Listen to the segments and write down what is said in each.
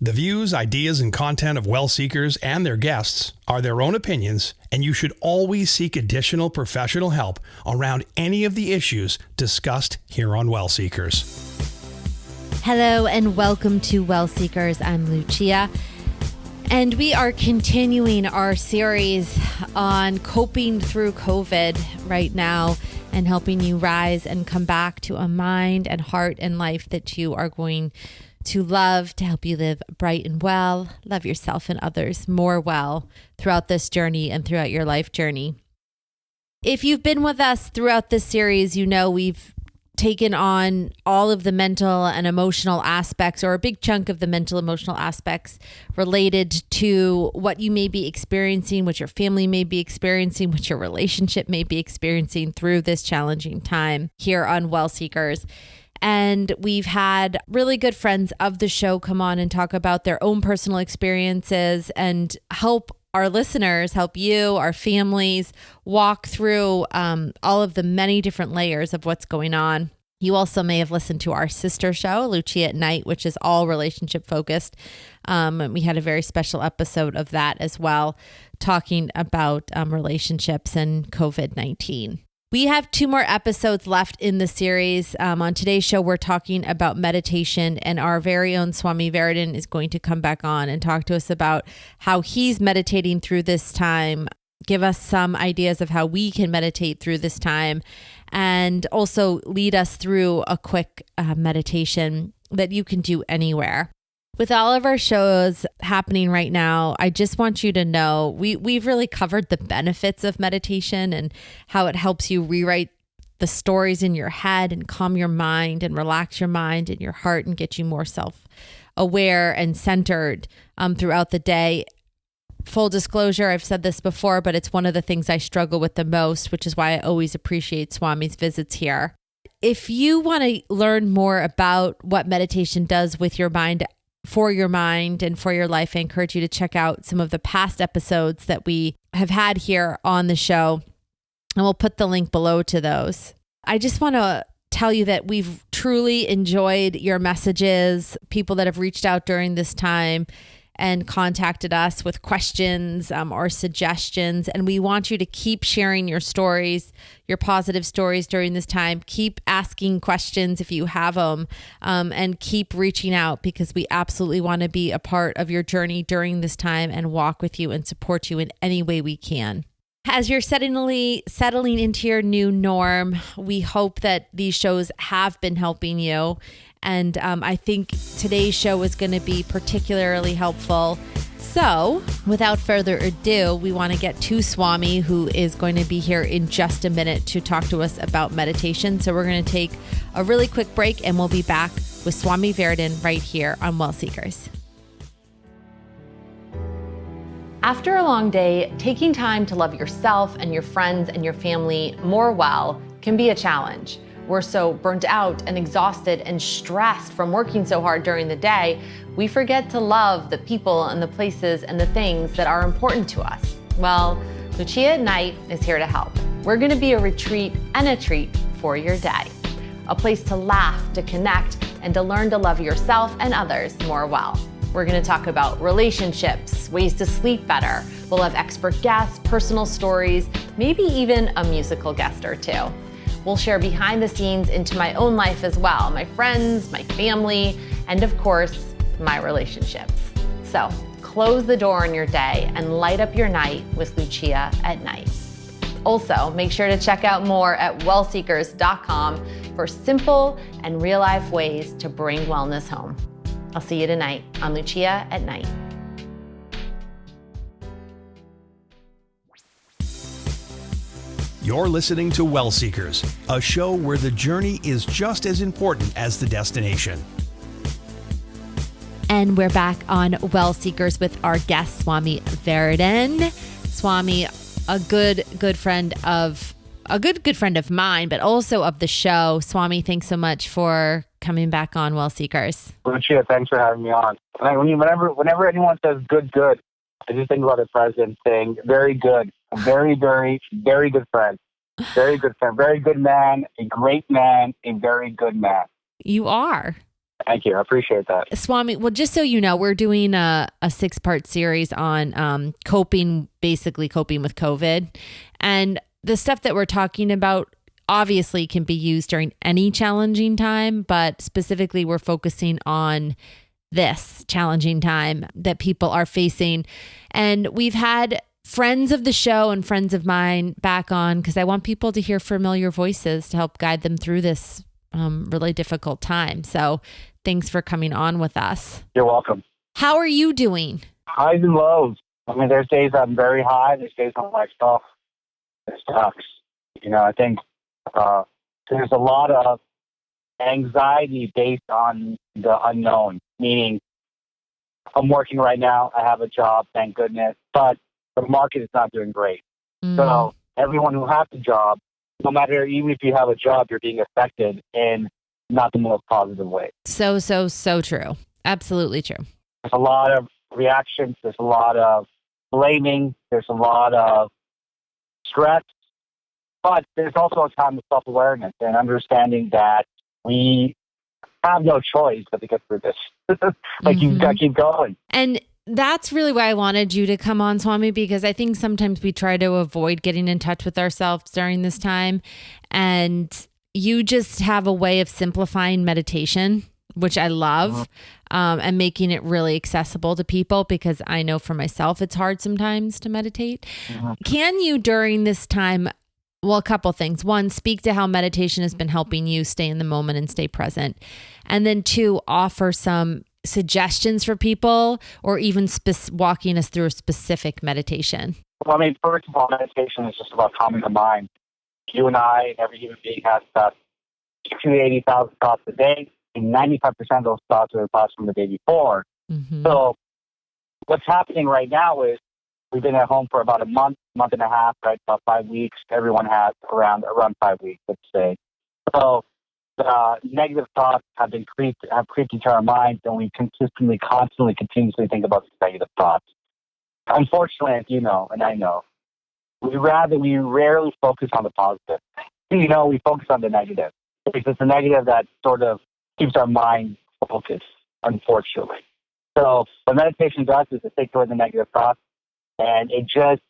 The views, ideas, and content of WellSeekers and their guests are their own opinions, and you should always seek additional professional help around any of the issues discussed here on WellSeekers. Hello and welcome to WellSeekers. I'm Lucia, and we are continuing our series on coping through COVID right now and helping you rise and come back to a mind and heart and life that you are going to love, to help you live bright and well, love yourself and others more well throughout this journey and throughout your life journey. If you've been with us throughout this series, you know we've taken on all of the mental and emotional aspects, or a big chunk of the mental emotional aspects related to what you may be experiencing, what your family may be experiencing, what your relationship may be experiencing through this challenging time here on WellSeekers. And we've had really good friends of the show come on and talk about their own personal experiences and help our listeners, help you, our families, walk through all of the many different layers of what's going on. You also may have listened to our sister show, Lucia at Night, which is all relationship focused. We had a very special episode of that as well, talking about relationships and COVID-19. We have 2 more episodes left in the series. On today's show, we're talking about meditation, and our very own Swami Varadan is going to come back on and talk to us about how he's meditating through this time, give us some ideas of how we can meditate through this time, and also lead us through a quick meditation that you can do anywhere. With all of our shows happening right now, I just want you to know we've really covered the benefits of meditation and how it helps you rewrite the stories in your head and calm your mind and relax your mind and your heart and get you more self-aware and centered throughout the day. Full disclosure, I've said this before, but it's one of the things I struggle with the most, which is why I always appreciate Swami's visits here. If you want to learn more about what meditation does with your mind, for your mind and for your life, I encourage you to check out some of the past episodes that we have had here on the show, and we'll put the link below to those. I just want to tell you that we've truly enjoyed your messages, people that have reached out during this time and contacted us with questions or suggestions. And we want you to keep sharing your stories, your positive stories during this time. Keep asking questions if you have them, and keep reaching out, because we absolutely want to be a part of your journey during this time and walk with you and support you in any way we can. As you're settling into your new norm, we hope that these shows have been helping you. And I think today's show is going to be particularly helpful. So without further ado, we want to get to Swami, who is going to be here in just a minute to talk to us about meditation. So we're going to take a really quick break, and we'll be back with Swami Varadan right here on WellSeekers. After a long day, taking time to love yourself and your friends and your family more well can be a challenge. We're so burnt out and exhausted and stressed from working so hard during the day, we forget to love the people and the places and the things that are important to us. Well, Lucia at Night is here to help. We're going to be a retreat and a treat for your day. A place to laugh, to connect, and to learn to love yourself and others more well. We're going to talk about relationships, ways to sleep better. We'll have expert guests, personal stories, maybe even a musical guest or two. We'll share behind the scenes into my own life as well, my friends, my family, and of course, my relationships. So close the door on your day and light up your night with Lucia at Night. Also, make sure to check out more at wellseekers.com for simple and real-life ways to bring wellness home. I'll see you tonight on Lucia at Night. You're listening to WellSeekers, a show where the journey is just as important as the destination. And we're back on WellSeekers with our guest, Swami Varadan. Swami, a good friend of mine, but also of the show. Swami, thanks so much for coming back on WellSeekers. Lucia, thanks for having me on. Whenever anyone says good, I just think about the president saying very good. A very, very, very good friend. Very good friend. Very good man. A great man. A very good man. You are. Thank you. I appreciate that. Swami, well, just so you know, we're doing a 6-part series on basically coping with COVID. And the stuff that we're talking about obviously can be used during any challenging time, but specifically we're focusing on this challenging time that people are facing. And we've had friends of the show and friends of mine back on because I want people to hear familiar voices to help guide them through this really difficult time. So thanks for coming on with us. You're welcome. How are you doing? Highs and lows. I mean, there's days I'm very high. There's days I'm like, oh, this sucks. I think there's a lot of anxiety based on the unknown, meaning I'm working right now. I have a job, thank goodness, but the market is not doing great. So everyone who has a job, no matter, even if you have a job, you're being affected in not the most positive way. So true. Absolutely true. There's a lot of reactions. There's a lot of blaming. There's a lot of stress. But there's also a time of self-awareness and understanding that we have no choice but to get through this. You've got to keep going. And that's really why I wanted you to come on, Swami, because I think sometimes we try to avoid getting in touch with ourselves during this time. And you just have a way of simplifying meditation, which I love, and making it really accessible to people because I know for myself it's hard sometimes to meditate. Can you, during this time, well, a couple things. One, speak to how meditation has been helping you stay in the moment and stay present. And then 2, offer some suggestions for people or even walking us through a specific meditation. Well, I mean, first of all, meditation is just about calming the mind. You and I and every human being has about 280,000 thoughts a day, and 95% of those thoughts are thoughts from the day before. So what's happening right now is we've been at home for about a month and a half, right? About 5 weeks. Everyone has around 5 weeks, let's say. So the negative thoughts have creeped into our minds, and we constantly, continuously think about these negative thoughts. Unfortunately, as you know, and I know, we rarely focus on the positive. We focus on the negative. Because it's the negative that sort of keeps our mind focused, unfortunately. So what meditation does is to take away the negative thoughts, and it just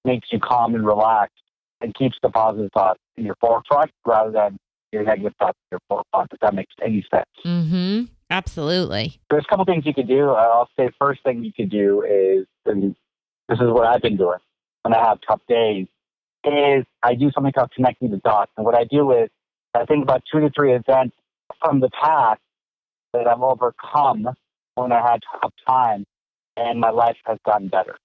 makes you calm and relaxed and keeps the positive thoughts in your forefront rather than your negative thoughts in your forefront, if that makes any sense. Absolutely. There's a couple things you could do. I'll say first thing you could do is, and this is what I've been doing when I have tough days, is I do something called connecting the dots. And what I do is I think about 2 to 3 events from the past that I've overcome when I had tough times, and my life has gotten better.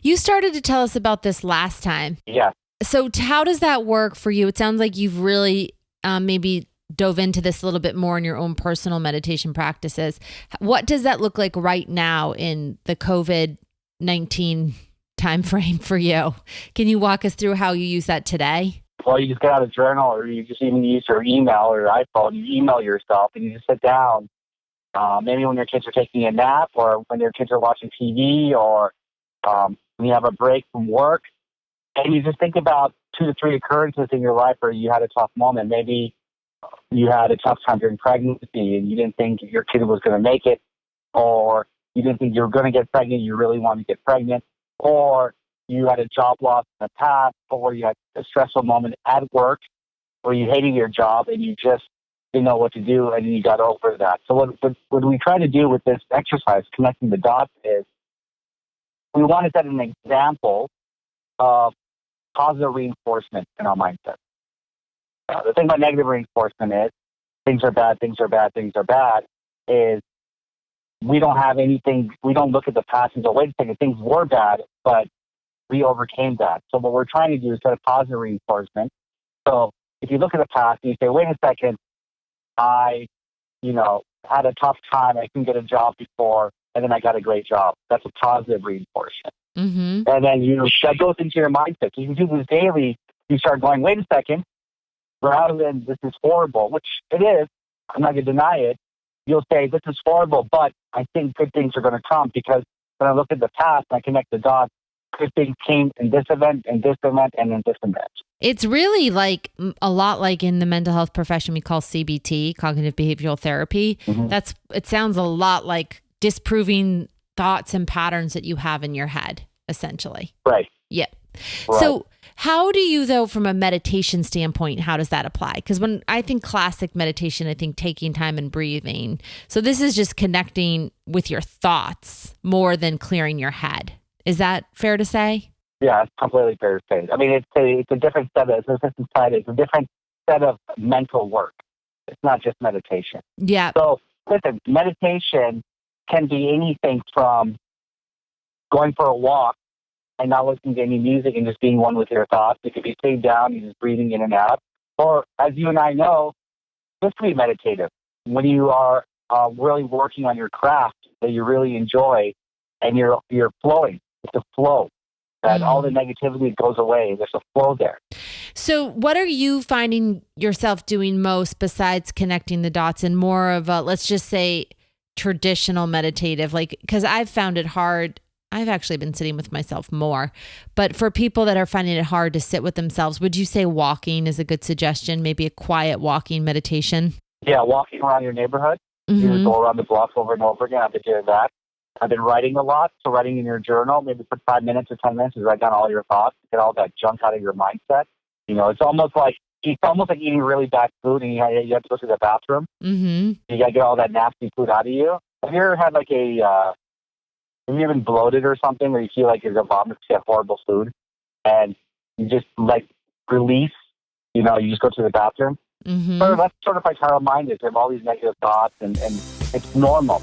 You started to tell us about this last time. Yeah. So how does that work for you? It sounds like you've really maybe dove into this a little bit more in your own personal meditation practices. What does that look like right now in the COVID-19 timeframe for you? Can you walk us through how you use that today? Well, you just get out a journal, or you just even use your email or your iPhone. You email yourself, and you just sit down. Maybe when your kids are taking a nap, or when your kids are watching TV, or when you have a break from work, and you just think about 2 to 3 occurrences in your life where you had a tough moment. Maybe you had a tough time during pregnancy, and you didn't think your kid was going to make it, or you didn't think you were going to get pregnant. You really wanted to get pregnant, or you had a job loss in the past, or you had a stressful moment at work where you hated your job and you just didn't know what to do, and you got over that. So what we try to do with this exercise, connecting the dots, is we want to set an example of positive reinforcement in our mindset. The thing about negative reinforcement is things are bad, things are bad, things are bad, is we don't have anything, we don't look at the past and go, wait a second, things were bad, but we overcame that. So what we're trying to do is set a positive reinforcement. So if you look at the past and you say, wait a second, I had a tough time, I couldn't get a job before, and then I got a great job. That's a positive reinforcement. And then that goes into your mindset. So you can do this daily. You start going, wait a second, rather than this is horrible, which it is, I'm not going to deny it. You'll say, this is horrible, but I think good things are going to come, because when I look at the past and I connect the dots, good things came in this event, and this event, and in this event. It's really like a lot like in the mental health profession we call CBT, cognitive behavioral therapy. It sounds a lot like disproving thoughts and patterns that you have in your head, essentially. Right. Yep. Right. So how do you, though, from a meditation standpoint, how does that apply? Because when I think classic meditation, I think taking time and breathing. So this is just connecting with your thoughts more than clearing your head. Is that fair to say? Yeah, it's completely fair to say. I mean, it's a different set of, it's a different set of mental work. It's not just meditation. Yeah. So listen, meditation can be anything from going for a walk and not listening to any music and just being one with your thoughts. It could be sitting down and just breathing in and out. Or, as you and I know, this can be meditative. When you are really working on your craft that you really enjoy and you're flowing. It's a flow. That all the negativity goes away. There's a flow there. So what are you finding yourself doing most besides connecting the dots and more of a, let's just say, traditional meditative? Like, because I've found it hard. I've actually been sitting with myself more, but for people that are finding it hard to sit with themselves, would you say walking is a good suggestion? Maybe a quiet walking meditation? Yeah, walking around your neighborhood. You just go around the block over and over again. I've been doing that. I've been writing a lot. So writing in your journal, maybe for 5 minutes or 10 minutes, is write down all your thoughts, get all that junk out of your mindset. You know, it's almost like eating really bad food and you have to go to the bathroom. You got to get all that nasty food out of you. Have you ever had like have you been bloated or something where you feel like you're going to vomit because you have horrible food and you just like release, you just go to the bathroom? So that's sort of like how our mind is. We have all these negative thoughts and it's normal.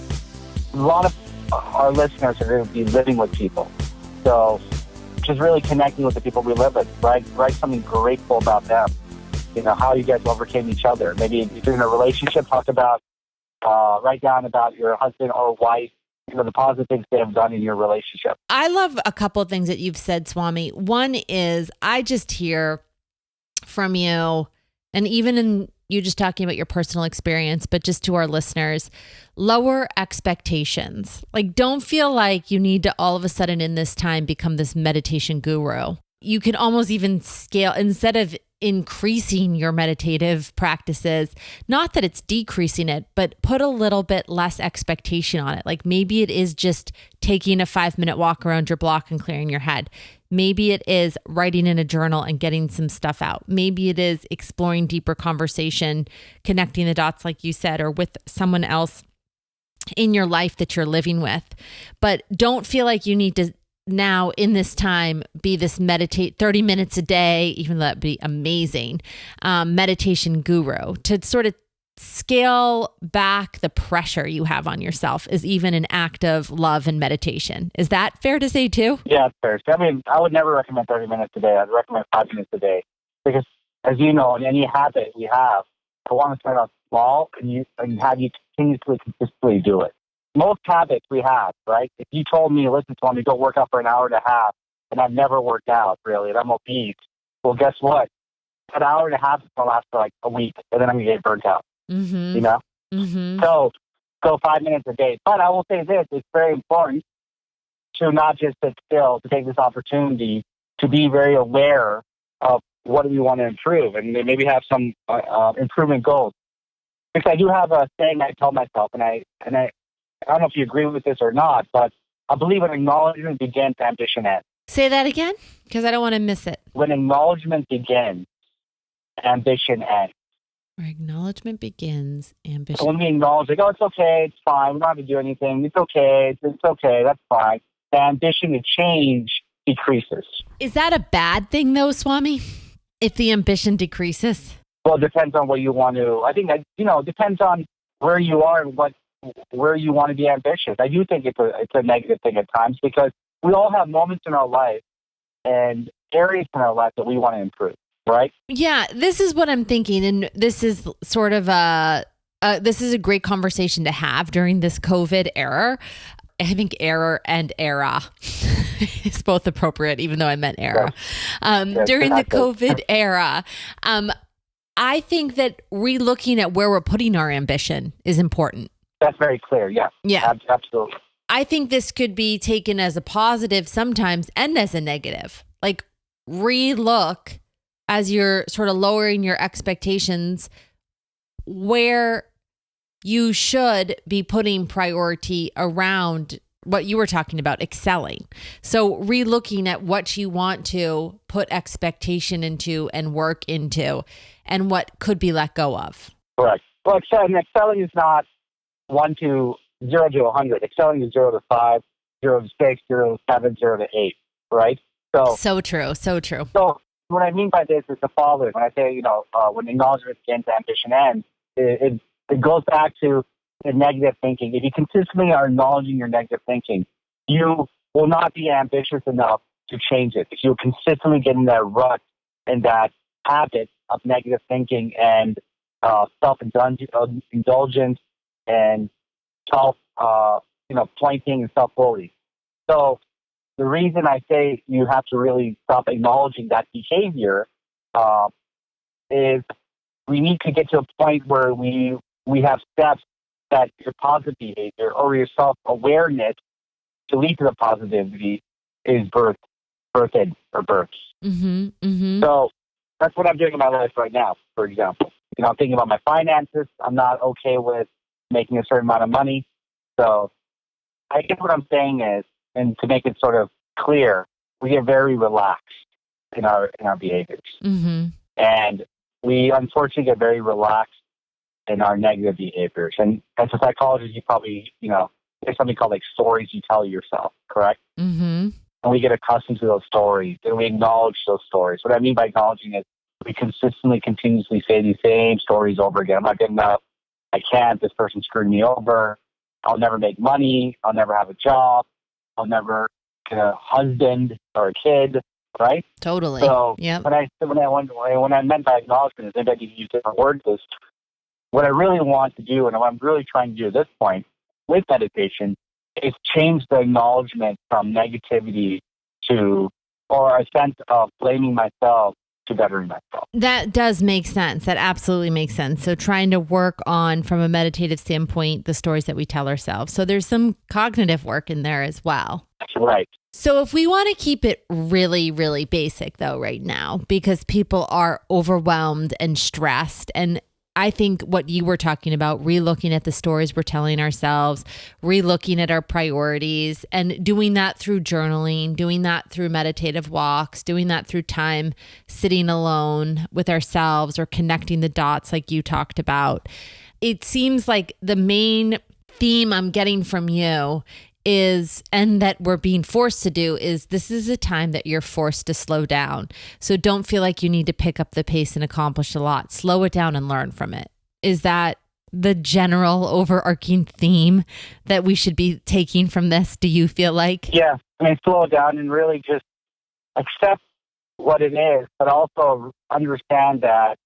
A lot of our listeners are going to be living with people. So just really connecting with the people we live with. Write something grateful about them. How you guys overcame each other. Maybe if you're in a relationship, write down about your husband or wife, the positive things they have done in your relationship. I love a couple of things that you've said, Swami. One is I just hear from you, and even in you just talking about your personal experience, but just to our listeners, lower expectations. Like, don't feel like you need to all of a sudden in this time become this meditation guru. You can almost even scale instead of increasing your meditative practices, not that it's decreasing it, but put a little bit less expectation on it. Like maybe it is just taking a 5-minute walk around your block and clearing your head. Maybe it is writing in a journal and getting some stuff out. Maybe it is exploring deeper conversation, connecting the dots, like you said, or with someone else in your life that you're living with. But don't feel like you need to now in this time be this meditate 30 minutes a day, even though that'd be amazing, meditation guru. To sort of scale back the pressure you have on yourself is even an act of love and meditation. Is that fair to say too? Yeah, it's fair. I mean, I would never recommend 30 minutes a day. I'd recommend 5 minutes a day because, as you know, in any habit we have, I want to start off small and have you consistently do it. Most habits we have, right? If you told me, listen, Swami, go work out for an hour and a half, and I've never worked out, really, and I'm obese, well, guess what? An hour and a half is going to last for like a week, and then I'm going to get burnt out, So go 5 minutes a day. But I will say this, it's very important to not just sit still, to take this opportunity to be very aware of what do we want to improve, and maybe have some improvement goals. Because I do have a saying I tell myself, and I don't know if you agree with this or not, but I believe when acknowledgement begins, ambition ends. Say that again, because I don't want to miss it. When acknowledgement begins, ambition ends. Where acknowledgement begins, ambition. So when we acknowledge, like, oh, it's okay, it's fine, we don't have to do anything, it's okay, that's fine, the ambition to change decreases. Is that a bad thing, though, Swami, if the ambition decreases? Well, it depends on what you want to, I think that, it depends on where you are and where you want to be ambitious. I do think it's a negative thing at times because we all have moments in our life and areas in our life that we want to improve, right? Yeah, this is what I'm thinking. And this is sort of this is a great conversation to have during this COVID era. I think error and era is both appropriate, even though I meant era. During the COVID era, I think that relooking at where we're putting our ambition is important. That's very clear. Yeah. Yeah. Absolutely. I think this could be taken as a positive sometimes and as a negative. Like re-look as you're sort of lowering your expectations where you should be putting priority around what you were talking about, excelling. So re-looking at what you want to put expectation into and work into and what could be let go of. Correct. Well, excelling is not 0 to 100. Excelling is 0 to 5, 0 to 6, 0 to 7, 0 to 8, right? So true. So what I mean by this is the following. When I say, when acknowledgement begins, ambition ends, it goes back to the negative thinking. If you consistently are acknowledging your negative thinking, you will not be ambitious enough to change it. If you consistently get in that rut and that habit of negative thinking and self-indulgence and pointing and self-bullying. So the reason I say you have to really stop acknowledging that behavior is we need to get to a point where we have steps that your positive behavior or your self-awareness to lead to the positivity is birthed. Mm-hmm, mm-hmm. So that's what I'm doing in my life right now, for example. I'm thinking about my finances. I'm not okay with making a certain amount of money. So I guess what I'm saying is, and to make it sort of clear, we get very relaxed in our behaviors. Mm-hmm. And we unfortunately get very relaxed in our negative behaviors. And as a psychologist, you probably, there's something called like stories you tell yourself, correct? Mm-hmm. And we get accustomed to those stories and we acknowledge those stories. What I mean by acknowledging is we continuously say these same stories over again. I'm not good enough. I can't. This person screwed me over. I'll never make money. I'll never have a job. I'll never get a husband or a kid, right? Totally. So yeah. when I meant by acknowledgement, maybe I could use different words. Is what I really want to do, and what I'm really trying to do at this point with meditation, is change the acknowledgement from negativity to, or a sense of blaming myself to bettering myself. That does make sense. That absolutely makes sense. So trying to work on, from a meditative standpoint, the stories that we tell ourselves. So there's some cognitive work in there as well. That's right. So if we want to keep it really, really basic though right now, because people are overwhelmed and stressed, and I think what you were talking about, re-looking at the stories we're telling ourselves, re-looking at our priorities, and doing that through journaling, doing that through meditative walks, doing that through time sitting alone with ourselves or connecting the dots like you talked about. It seems like the main theme I'm getting from you is, and that we're being forced to do, is this is a time that you're forced to slow down. So don't feel like you need to pick up the pace and accomplish a lot. Slow it down and learn from it. Is that the general overarching theme that we should be taking from this? Do you feel like? Yeah. Slow it down and really just accept what it is, but also understand that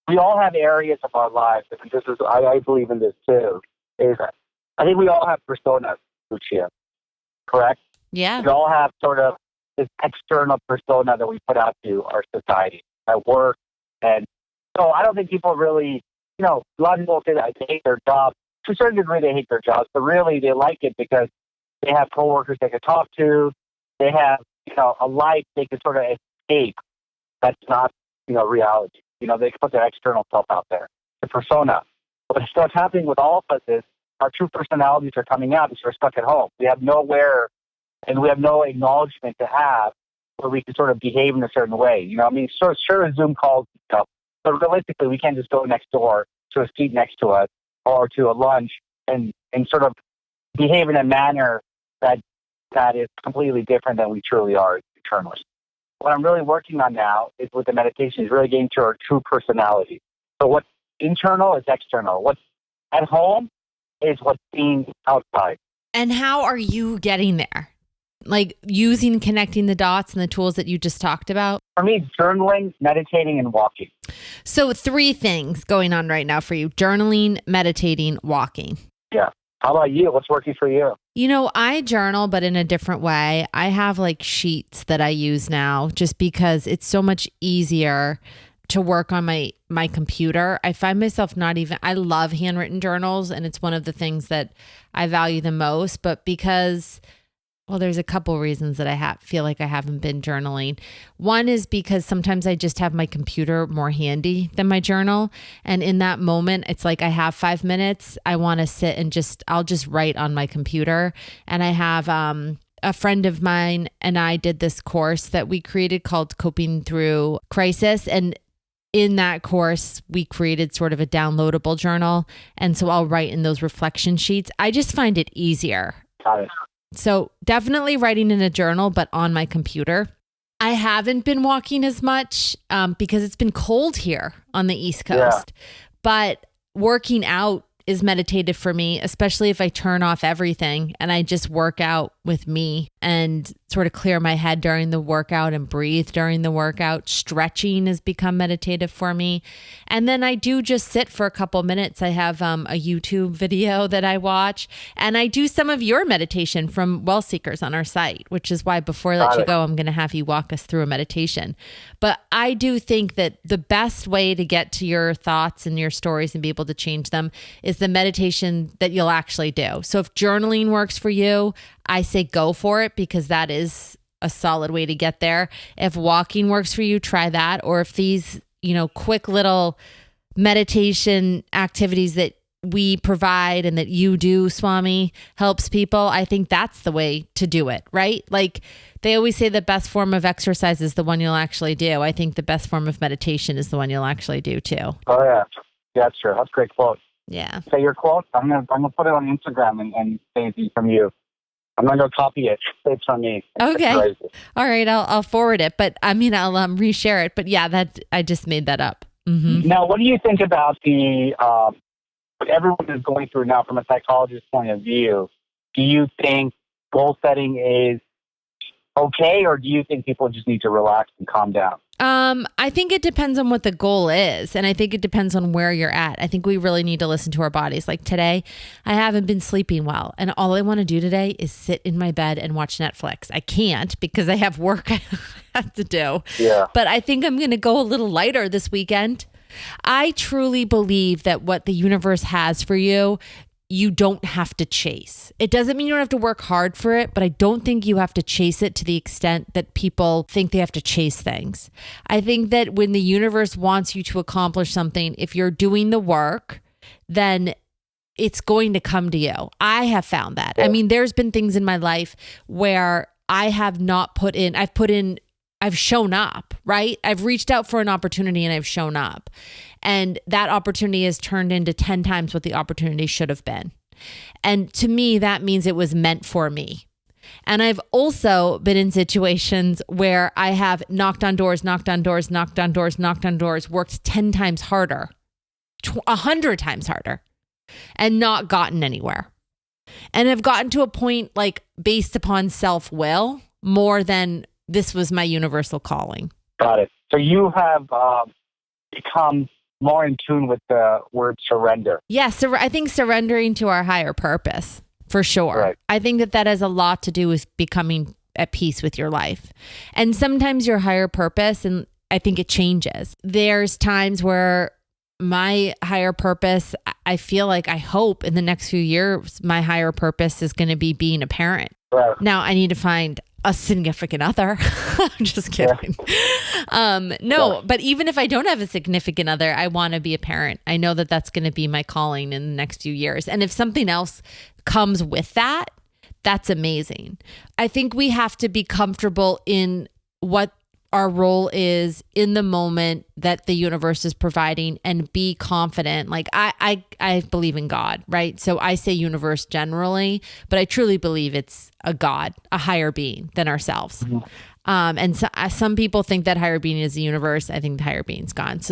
we all have areas of our lives. And this is, I believe in this too, is I think we all have personas, Lucia, correct? Yeah. We all have sort of this external persona that we put out to our society at work. And so I don't think people really, a lot of people say that they hate their job. To a certain degree, they hate their jobs, but really they like it because they have coworkers they can talk to. They have, a life they can sort of escape. That's not, reality. They can put their external self out there, the persona. But what's happening with all of us is our true personalities are coming out because we're stuck at home. We have nowhere and we have no acknowledgement to have where we can sort of behave in a certain way. Sure, Zoom calls and stuff, but realistically, we can't just go next door to a seat next to us or to a lunch and sort of behave in a manner that is completely different than we truly are internally. What I'm really working on now is with the meditation is really getting to our true personality. So what's internal is external. What's at home is what's seen outside. And how are you getting there? Like connecting the dots and the tools that you just talked about? For me, journaling, meditating, and walking. So 3 things going on right now for you: journaling, meditating, walking. Yeah. How about you? What's working for you? I journal, but in a different way. I have like sheets that I use now just because it's so much easier to work on my computer, I find myself I love handwritten journals, and it's one of the things that I value the most, but because, well, there's a couple reasons that I feel like I haven't been journaling. One is because sometimes I just have my computer more handy than my journal. And in that moment, it's like I have 5 minutes. I want to sit and I'll just write on my computer. And I have a friend of mine and I did this course that we created called Coping Through Crisis. And in that course, we created sort of a downloadable journal. And so I'll write in those reflection sheets. I just find it easier. Got it. So definitely writing in a journal, but on my computer. I haven't been walking as much because it's been cold here on the East Coast. Yeah. But working out is meditative for me, especially if I turn off everything and I just work out with me and sort of clear my head during the workout and breathe during the workout. Stretching has become meditative for me. And then I do just sit for a couple minutes. I have a YouTube video that I watch, and I do some of your meditation from WellSeekers on our site, which is why before I let you go, I'm going to have you walk us through a meditation. But I do think that the best way to get to your thoughts and your stories and be able to change them is the meditation that you'll actually do. So if journaling works for you, I say go for it, because that is a solid way to get there. If walking works for you, try that. Or if these, quick little meditation activities that we provide and that you do, Swami, helps people, I think that's the way to do it, right? Like they always say the best form of exercise is the one you'll actually do. I think the best form of meditation is the one you'll actually do too. Oh yeah. Yeah, that's true. That's a great quote. Yeah. Say your quote. I'm gonna put it on Instagram and say it from you. I'm gonna go copy it. Say it from me. Okay. All right. I'll forward it, but I'll reshare it. But yeah, I just made that up. Mm-hmm. Now, what do you think about what everyone is going through now from a psychologist's point of view? Do you think goal setting is okay, or do you think people just need to relax and calm down? I think it depends on what the goal is. And I think it depends on where you're at. I think we really need to listen to our bodies. Like today, I haven't been sleeping well. And all I want to do today is sit in my bed and watch Netflix. I can't because I have work I have to do. Yeah. But I think I'm going to go a little lighter this weekend. I truly believe that what the universe has for you, you don't have to chase. It doesn't mean you don't have to work hard for it, but I don't think you have to chase it to the extent that people think they have to chase things. I think that when the universe wants you to accomplish something, if you're doing the work, then it's going to come to you. I have found that. I mean, there's been things in my life where I have not I've shown up, right? I've reached out for an opportunity and I've shown up. And that opportunity has turned into 10 times what the opportunity should have been. And to me, that means it was meant for me. And I've also been in situations where I have knocked on doors, worked 10 times harder, 100 times harder, and not gotten anywhere. And have gotten to a point like based upon self-will more than this was my universal calling. Got it. So you have become more in tune with the word surrender. Yeah, so I think surrendering to our higher purpose, for sure. Right. I think that has a lot to do with becoming at peace with your life. And sometimes your higher purpose, and I think it changes. There's times where my higher purpose, I feel like, I hope in the next few years, my higher purpose is going to be being a parent. Right. Now I need to find a significant other. I'm just kidding. Yeah. But even if I don't have a significant other, I want to be a parent. I know that that's going to be my calling in the next few years. And if something else comes with that, that's amazing. I think we have to be comfortable in what our role is in the moment that the universe is providing and be confident. Like I believe in God, right? So I say universe generally, but I truly believe it's a God, a higher being than ourselves. Mm-hmm. And so, some people think that higher being is the universe. I think the higher being is God.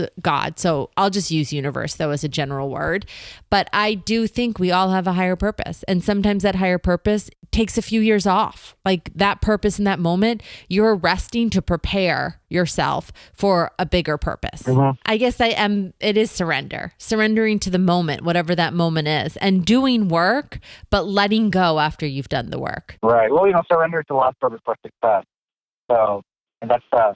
So I'll just use universe though as a general word. But I do think we all have a higher purpose. And sometimes that higher purpose takes a few years off. Like that purpose in that moment, you're resting to prepare yourself for a bigger purpose. Mm-hmm. I guess it is surrendering to the moment, whatever that moment is, and doing work, but letting go after you've done the work. Right. Well, surrender is the last purpose for success. So, and that's the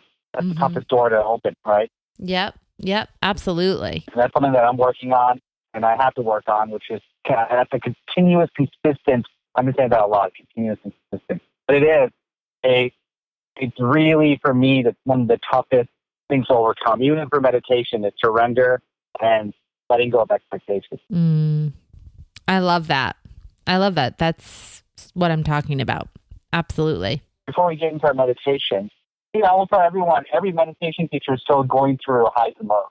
toughest door to open, right? Yep. Yep, absolutely. And that's something that I'm working on and I have to work on, which is that's a continuous, consistent. I'm going to say that a lot, continuous and consistent. But it's really, for me, that's one of the toughest things to overcome. Even for meditation, is surrender and letting go of expectations. I love that. That's what I'm talking about. Absolutely. Before we get into our meditation, I will tell everyone, every meditation teacher is still going through highs and lows.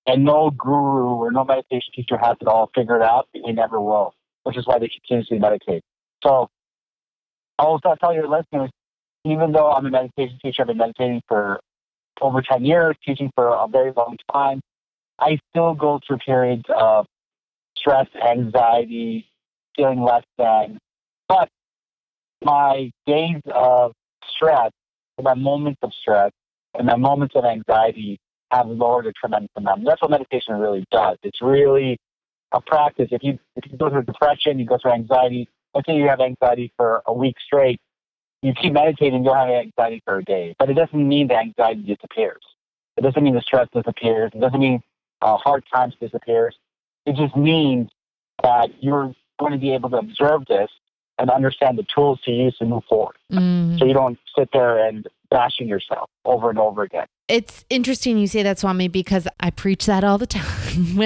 And no guru or no meditation teacher has it all figured out. They never will, which is why they continuously meditate. So I will tell your listeners, even though I'm a meditation teacher, I've been meditating for over 10 years, teaching for a very long time, I still go through periods of stress, anxiety, feeling less than. But my days of stress, my moments of stress, and my moments of anxiety have lowered a tremendous amount. That's what meditation really does. It's really a practice. If you go through depression, you go through anxiety, let's say you have anxiety for a week straight, you keep meditating, you'll have anxiety for a day. But it doesn't mean the anxiety disappears. It doesn't mean the stress disappears. It doesn't mean hard times disappears. It just means that you're going to be able to observe this and understand the tools to use to move forward. So you don't sit there and bashing yourself over and over again. It's interesting you say that, Swami, because I preach that all the time.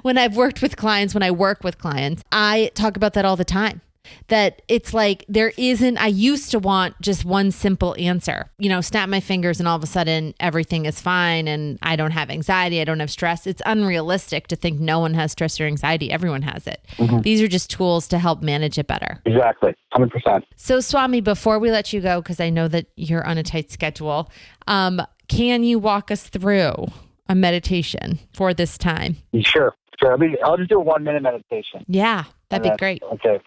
When I've worked with clients, when I work with clients, I talk about that all the time. That it's like I used to want just one simple answer, snap my fingers and all of a sudden everything is fine and I don't have anxiety, I don't have stress. It's unrealistic to think no one has stress or anxiety. Everyone has it. These are just tools to help manage it better. Exactly. 100%. So Swami, before we let you go, because I know that you're on a tight schedule, can you walk us through a meditation for this time? Sure. I'll just do a 1 minute meditation. Yeah, that'd be great. Okay.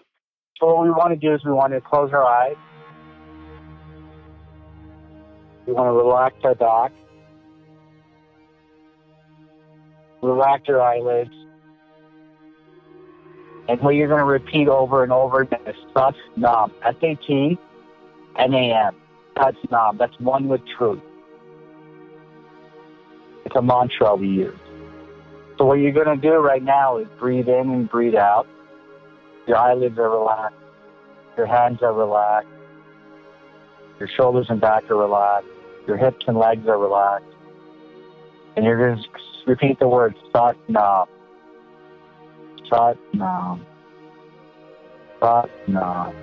So what we want to do is we want to close our eyes. We want to relax our back. Relax your eyelids. And what you're going to repeat over and over again is Sat Nam. SAT NAM. Sat Nam. That's one with truth. It's a mantra we use. So what you're going to do right now is breathe in and breathe out. Your eyelids are relaxed. Your hands are relaxed. Your shoulders and back are relaxed. Your hips and legs are relaxed. And you're going to repeat the word Sat Nam. Sat Nam. Sat Nam.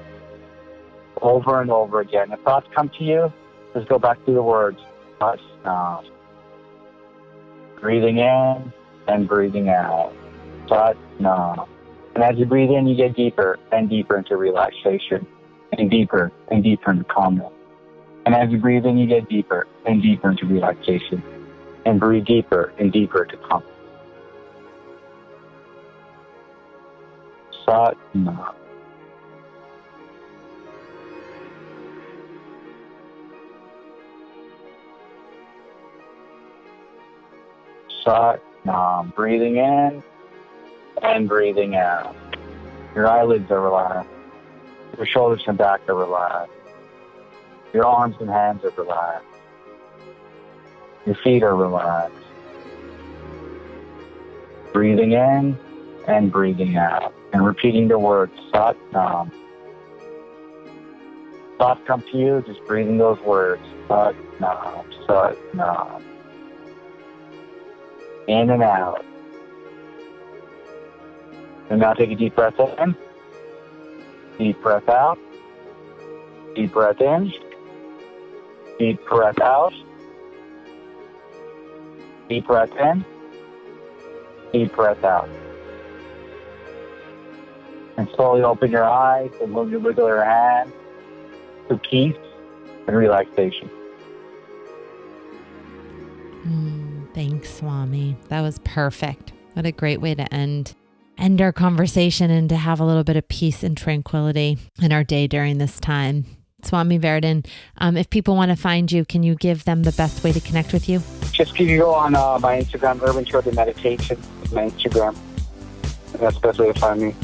Over and over again. If thoughts come to you, just go back to the words Sat Nam. Breathing in and breathing out. Sat Nam. And as you breathe in, you get deeper and deeper into relaxation, and deeper into calmness. And as you breathe in, you get deeper and deeper into relaxation, and breathe deeper and deeper into calmness. Sat Nam. Sat Nam. Breathing in and breathing out. Your eyelids are relaxed. Your shoulders and back are relaxed. Your arms and hands are relaxed. Your feet are relaxed. Breathing in and breathing out. And repeating the word Sat Nam. Thoughts come to you, just breathing those words. Sat Nam. Sat Nam. In and out. And now take a deep breath in, deep breath out, deep breath in, deep breath out, deep breath in, deep breath out. And slowly open your eyes and wiggle your hands to peace and relaxation. Thanks, Swami. That was perfect. What a great way to end our conversation and to have a little bit of peace and tranquility in our day during this time. Swami Varadan, if people want to find you, can you give them the best way to connect with you? Just you go on my Instagram, Urban Children Meditation, my Instagram. That's the best way to find me.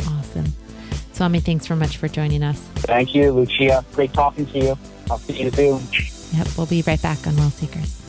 Awesome. Swami, thanks so much for joining us. Thank you, Lucia. Great talking to you. I'll see you soon. Yep, we'll be right back on WellSeekers.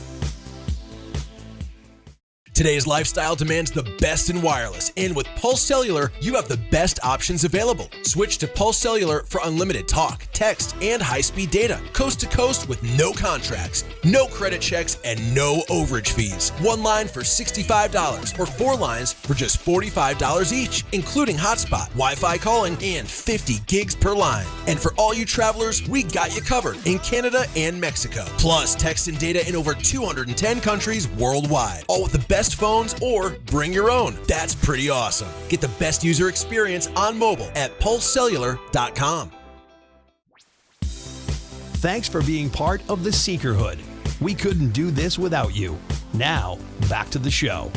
Today's lifestyle demands the best in wireless, and with Pulse Cellular, you have the best options available. Switch to Pulse Cellular for unlimited talk, text, and high-speed data, coast to coast with no contracts, no credit checks, and no overage fees. One line for $65 or 4 lines for just $45 each, including hotspot, Wi-Fi calling, and 50 gigs per line. And for all you travelers, we got you covered in Canada and Mexico. Plus, text and data in over 210 countries worldwide, all with the best phones or bring your own. That's pretty awesome. Get the best user experience on mobile at pulsecellular.com. Thanks for being part of the Seekerhood. We couldn't do this without you. Now, back to the show.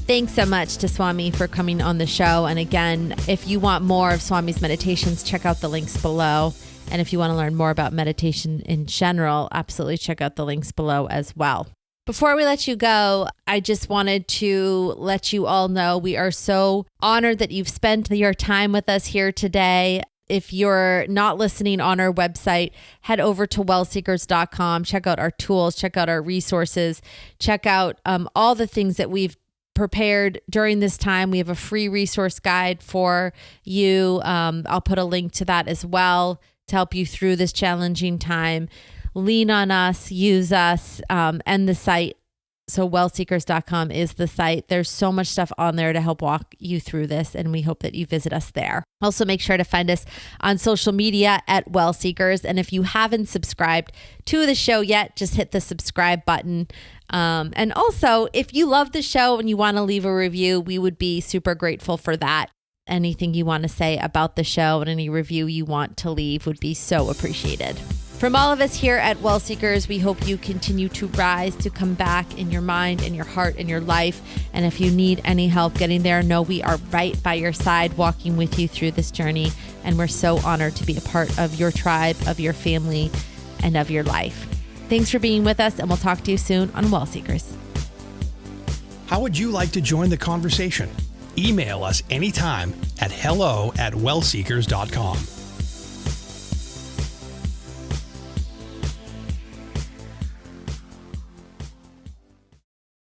Thanks so much to Swami for coming on the show. And again, if you want more of Swami's meditations, check out the links below. And if you want to learn more about meditation in general, absolutely check out the links below as well. Before we let you go, I just wanted to let you all know we are so honored that you've spent your time with us here today. If you're not listening on our website, head over to WellSeekers.com, check out our tools, check out our resources, check out all the things that we've prepared during this time. We have a free resource guide for you. I'll put a link to that as well to help you through this challenging time. Lean on us, use us, and the site. So WellSeekers.com is the site. There's so much stuff on there to help walk you through this, and we hope that you visit us there. Also, make sure to find us on social media at WellSeekers. And if you haven't subscribed to the show yet, just hit the subscribe button. And also, if you love the show and you want to leave a review, we would be super grateful for that. Anything you want to say about the show and any review you want to leave would be so appreciated. From all of us here at WellSeekers, we hope you continue to rise, to come back in your mind, in your heart, in your life. And if you need any help getting there, know we are right by your side, walking with you through this journey. And we're so honored to be a part of your tribe, of your family, and of your life. Thanks for being with us, and we'll talk to you soon on WellSeekers. How would you like to join the conversation? Email us anytime at hello@wellseekers.com.